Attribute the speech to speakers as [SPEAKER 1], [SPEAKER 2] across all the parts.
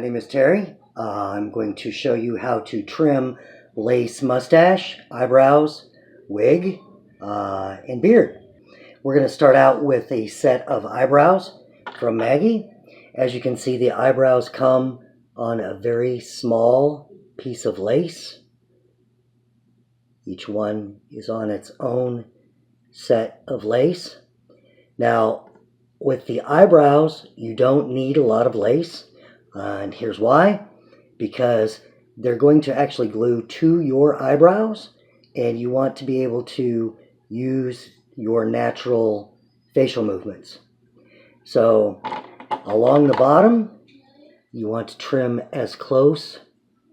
[SPEAKER 1] My name is Terry. I'm going to show you how to trim lace mustache, eyebrows, wig, and beard. We're going to start out with a set of eyebrows from Maggie. As you can see, the eyebrows come on a very small piece of lace. Each one is on its own set of lace. Now, with the eyebrows, you don't need a lot of lace. And here's why. Because they're going to actually glue to your eyebrows, and you want to be able to use your natural facial movements. So along the bottom, you want to trim as close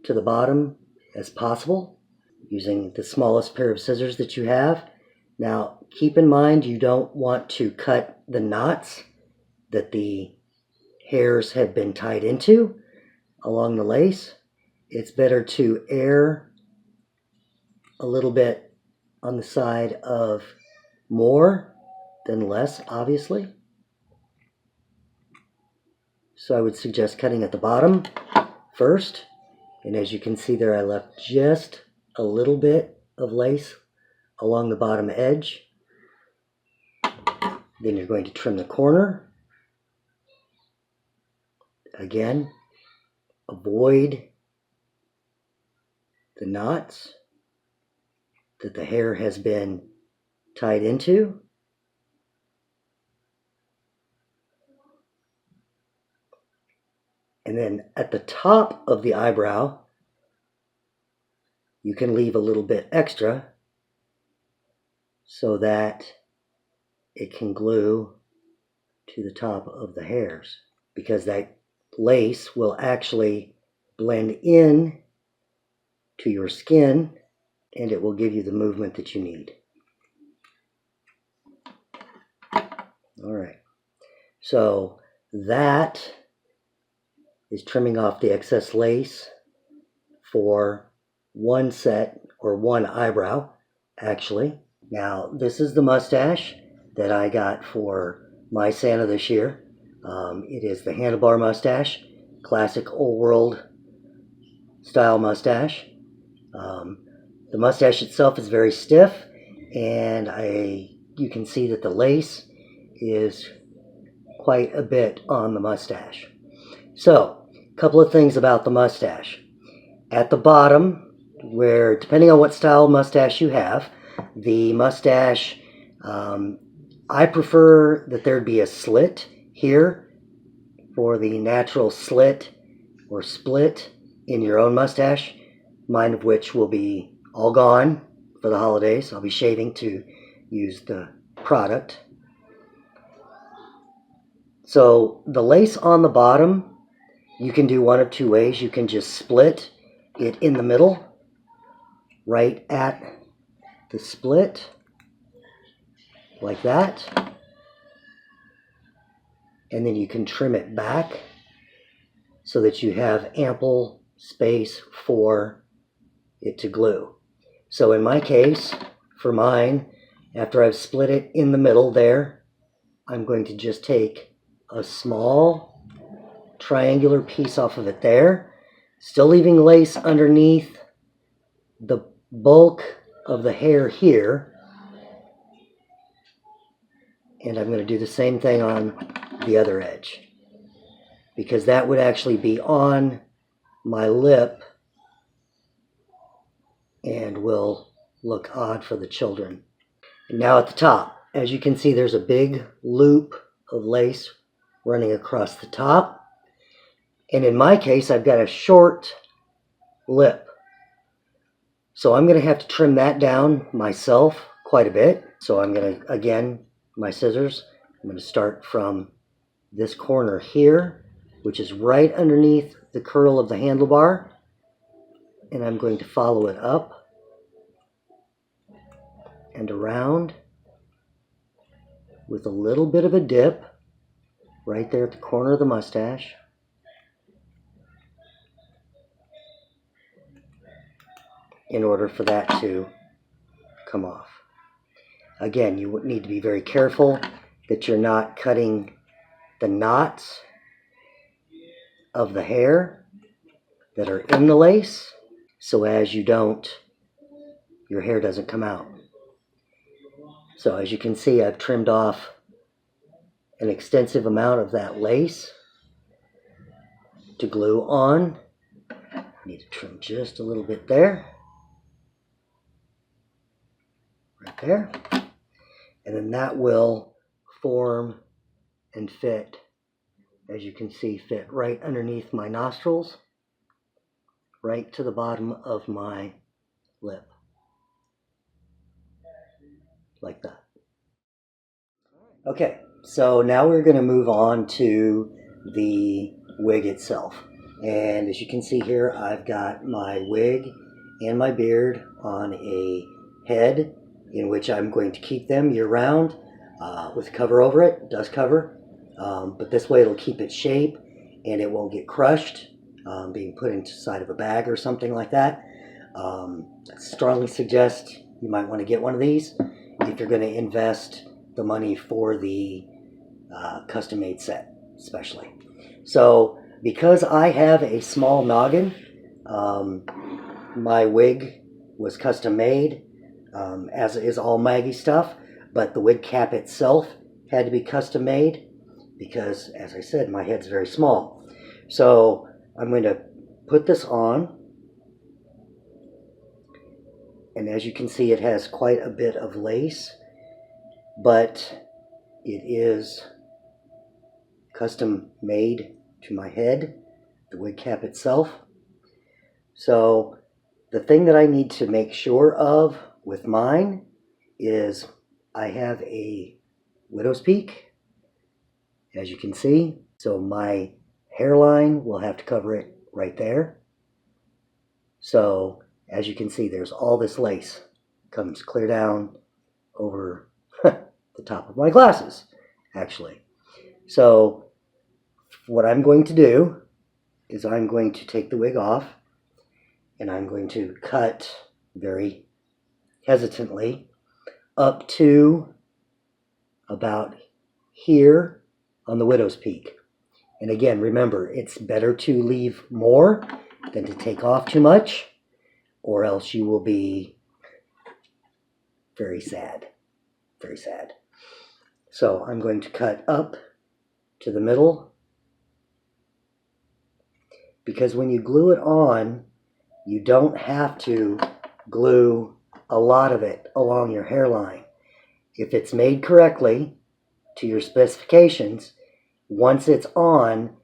[SPEAKER 1] to the bottom as possible using the smallest pair of scissors that you have. Now keep in mind, you don't want to cut the knots that the hairs have been tied into along the lace. It's better to err a little bit on the side of more than less, obviously. So I would suggest cutting at the bottom first. And as you can see there, I left just a little bit of lace along the bottom edge. Then you're going to trim the corner. Again, avoid the knots that the hair has been tied into. And then at the top of the eyebrow, you can leave a little bit extra so that it can glue to the top of the hairs, because that lace will actually blend in to your skin and it will give you the movement that you need. All right, so that is trimming off the excess lace for one set, or one eyebrow actually. Now this is the mustache that I got for my Santa this year. It is the handlebar mustache, classic old world style mustache. The mustache itself is very stiff, and you can see that the lace is quite a bit on the mustache. So, a couple of things about the mustache. At the bottom, where, depending on what style mustache you have, the mustache, I prefer that there'd be a slit here for the natural slit or split in your own mustache, mine of which will be all gone for the holidays. I'll be shaving to use the product. So the lace on the bottom, you can do one of two ways. You can just split it in the middle, right at the split, like that. And then you can trim it back so that you have ample space for it to glue. So in my case, for mine, after I've split it in the middle there, I'm going to just take a small triangular piece off of it there, still leaving lace underneath the bulk of the hair here. And I'm going to do the same thing on the other edge, because that would actually be on my lip and will look odd for the children. And now at the top, as you can see, there's a big loop of lace running across the top. And in my case, I've got a short lip. So I'm going to have to trim that down myself quite a bit. So I'm going to, again, my scissors, I'm going to start from this corner here, which is right underneath the curl of the handlebar. And I'm going to follow it up and around with a little bit of a dip right there at the corner of the mustache. In order for that to come off. Again, you need to be very careful that you're not cutting the knots of the hair that are in the lace, so as your hair doesn't come out. So as you can see, I've trimmed off an extensive amount of that lace to glue on. I need to trim just a little bit there. Right there. And then that will form and fit, as you can see, fit right underneath my nostrils, right to the bottom of my lip. Like that. Okay, so now we're going to move on to the wig itself. And as you can see here, I've got my wig and my beard on a head in which I'm going to keep them year-round with cover over it, dust cover. But this way it'll keep its shape and it won't get crushed, being put inside of a bag or something like that. I strongly suggest you might want to get one of these if you're going to invest the money for the custom-made set, especially. So because I have a small noggin, my wig was custom-made, as is all Maggie stuff, but the wig cap itself had to be custom-made because, as I said, my head's very small. So I'm going to put this on, and as you can see, it has quite a bit of lace, but it is custom made to my head, the wig cap itself. So the thing that I need to make sure of with mine is I have a widow's peak, as you can see. So my hairline will have to cover it right there. So as you can see, there's all this lace comes clear down over the top of my glasses, actually. So what I'm going to do is I'm going to take the wig off and I'm going to cut very hesitantly up to about here on the widow's peak. And again, remember, it's better to leave more than to take off too much, or else you will be very sad. Very sad. So I'm going to cut up to the middle, because when you glue it on, you don't have to glue a lot of it along your hairline. If it's made correctly to your specifications, once it's on,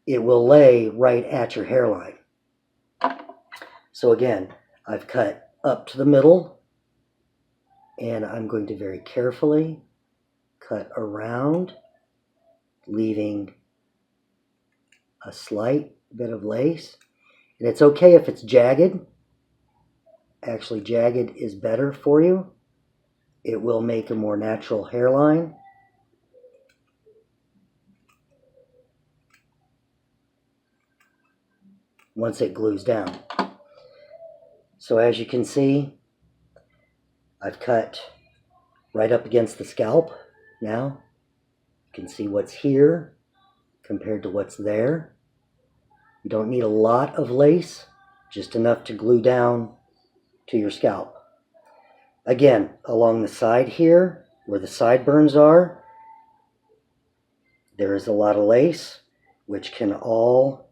[SPEAKER 1] it will lay right at your hairline. So again, I've cut up to the middle, and I'm going to very carefully cut around, leaving a slight bit of lace. And it's okay if it's jagged. Actually, jagged is better for you. It will make a more natural hairline. Once it glues down. So as you can see, I've cut right up against the scalp now. You can see what's here compared to what's there. You don't need a lot of lace, just enough to glue down to your scalp. Again, along the side here, where the sideburns are, there is a lot of lace, which can all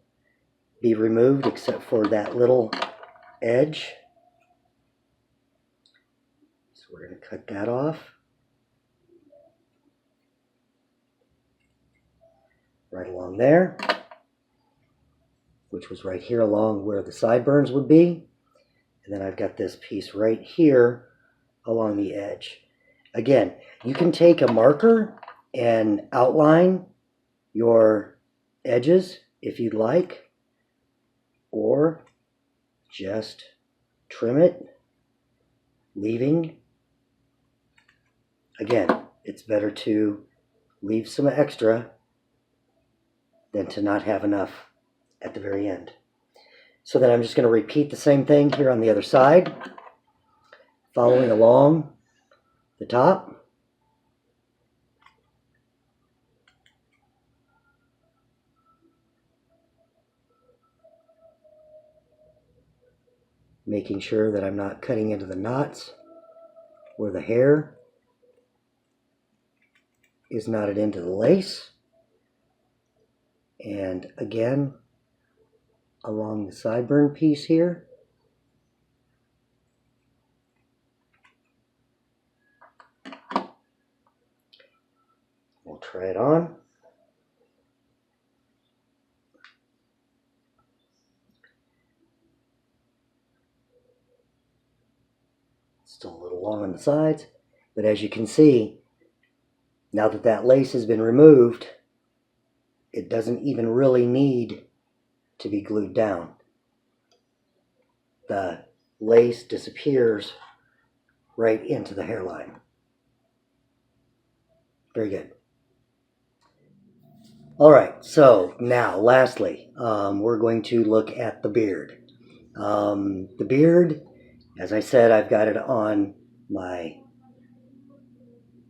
[SPEAKER 1] be removed except for that little edge. So we're going to cut that off. Right along there, which was right here along where the sideburns would be. And then I've got this piece right here along the edge. Again, you can take a marker and outline your edges if you'd like, or just trim it, leaving. Again, it's better to leave some extra than to not have enough at the very end. So then I'm just going to repeat the same thing here on the other side, following along the top. making sure that I'm not cutting into the knots where the hair is knotted into the lace. And again, along the sideburn piece here. We'll try it on. Still a little long on the sides, but as you can see, now that that lace has been removed, it doesn't even really need to be glued down. The lace disappears right into the hairline. Very good. All right, so now lastly, we're going to look at the beard. The beard, as I said, I've got it on my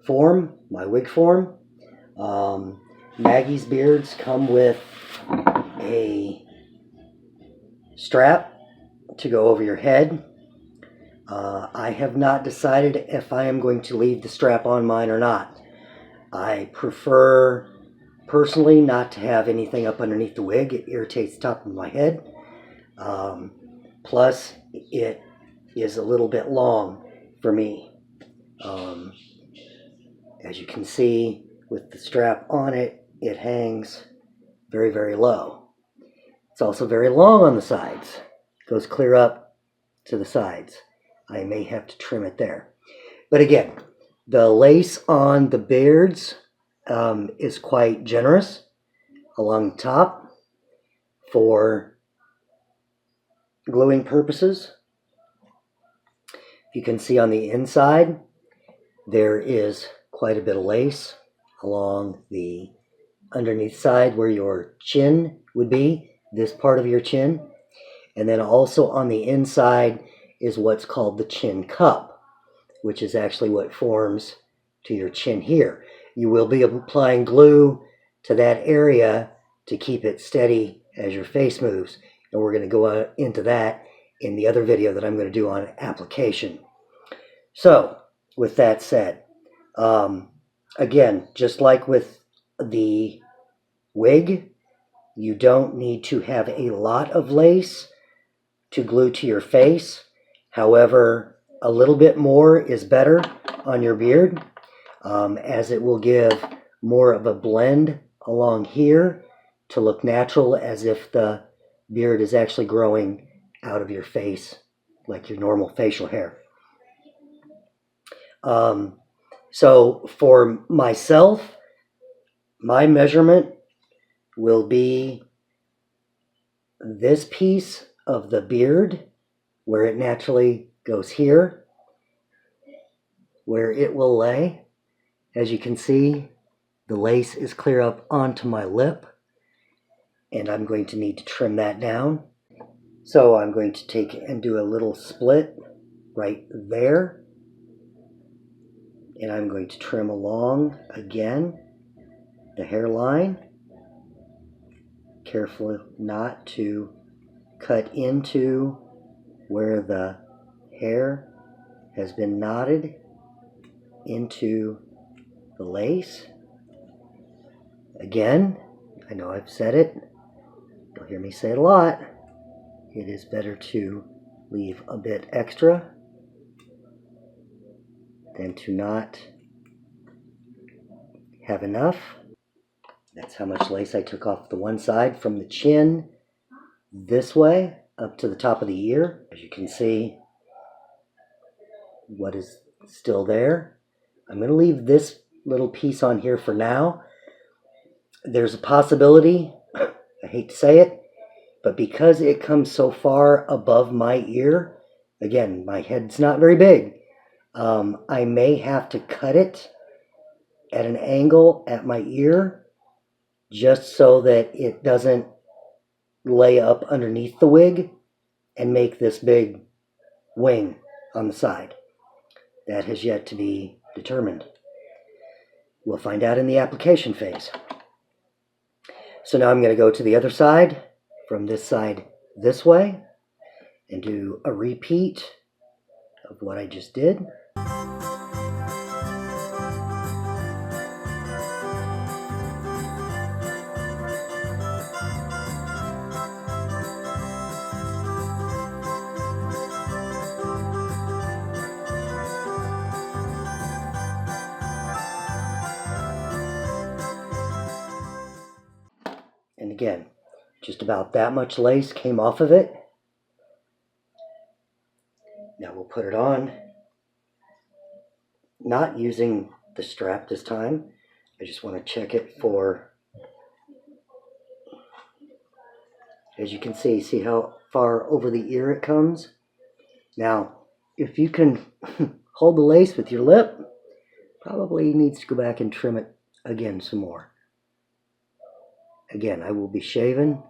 [SPEAKER 1] form, my wig form. Maggie's beards come with a strap to go over your head. I have not decided if I am going to leave the strap on mine or not. I prefer personally not to have anything up underneath the wig. It irritates the top of my head. Plus, it is a little bit long for me. As you can see, with the strap on it, it hangs very, very low. It's also very long on the sides. It goes clear up to the sides. I may have to trim it there. But again, the lace on the beards is quite generous along the top for gluing purposes. You can see on the inside there is quite a bit of lace along the underneath side where your chin would be, this part of your chin. And then also on the inside is what's called the chin cup, which is actually what forms to your chin here. You will be applying glue to that area to keep it steady as your face moves. And we're going to go into that in the other video that I'm going to do on application. So, with that said, again, just like with the wig, you don't need to have a lot of lace to glue to your face. However, a little bit more is better on your beard, as it will give more of a blend along here to look natural, as if the beard is actually growing out of your face like your normal facial hair. So for myself, my measurement will be this piece of the beard where it naturally goes here, where it will lay. As you can see, the lace is clear up onto my lip, and I'm going to need to trim that down. So I'm going to take and do a little split right there, and I'm going to trim along again the hairline, careful not to cut into where the hair has been knotted into the lace. Again, I know I've said it, you'll hear me say it a lot, it is better to leave a bit extra than to not have enough. That's how much lace I took off the one side from the chin this way up to the top of the ear. As you can see, what is still there. I'm going to leave this little piece on here for now. There's a possibility, I hate to say it, but because it comes so far above my ear, again, my head's not very big, I may have to cut it at an angle at my ear just so that it doesn't lay up underneath the wig and make this big wing on the side. That has yet to be determined. We'll find out in the application phase. So now I'm going to go to the other side, from this side this way, and do a repeat of what I just did. And again, just about that much lace came off of it. Now we'll put it on. Not using the strap this time. I just want to check it for, as you can see how far over the ear it comes? Now, if you can hold the lace with your lip, probably needs to go back and trim it again some more. Again, I will be shaving,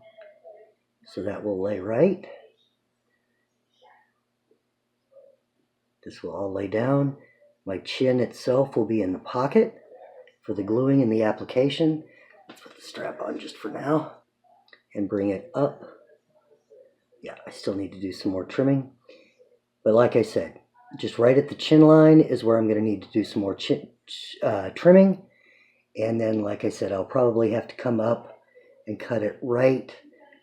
[SPEAKER 1] so that will lay right. This will all lay down. My chin itself will be in the pocket for the gluing and the application. Let's put the strap on just for now and bring it up. Yeah, I still need to do some more trimming. But like I said, just right at the chin line is where I'm going to need to do some more trimming. And then, like I said, I'll probably have to come up and cut it right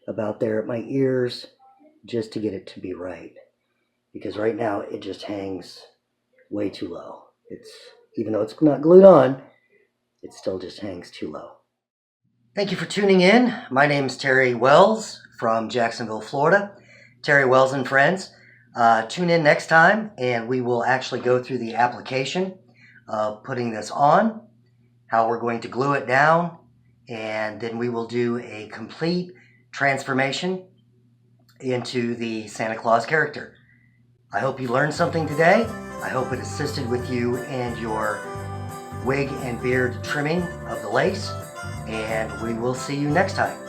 [SPEAKER 1] about there at my ears just to get it to be right. Because right now it just hangs way too low. Even though it's not glued on, it still just hangs too low. Thank you for tuning in. My name is Terry Wells from Jacksonville, Florida. Terry Wells and Friends. Tune in next time and we will actually go through the application of putting this on, how we're going to glue it down, and then we will do a complete transformation into the Santa Claus character. I hope you learned something today. I hope it assisted with you in your wig and beard trimming of the lace, and we will see you next time.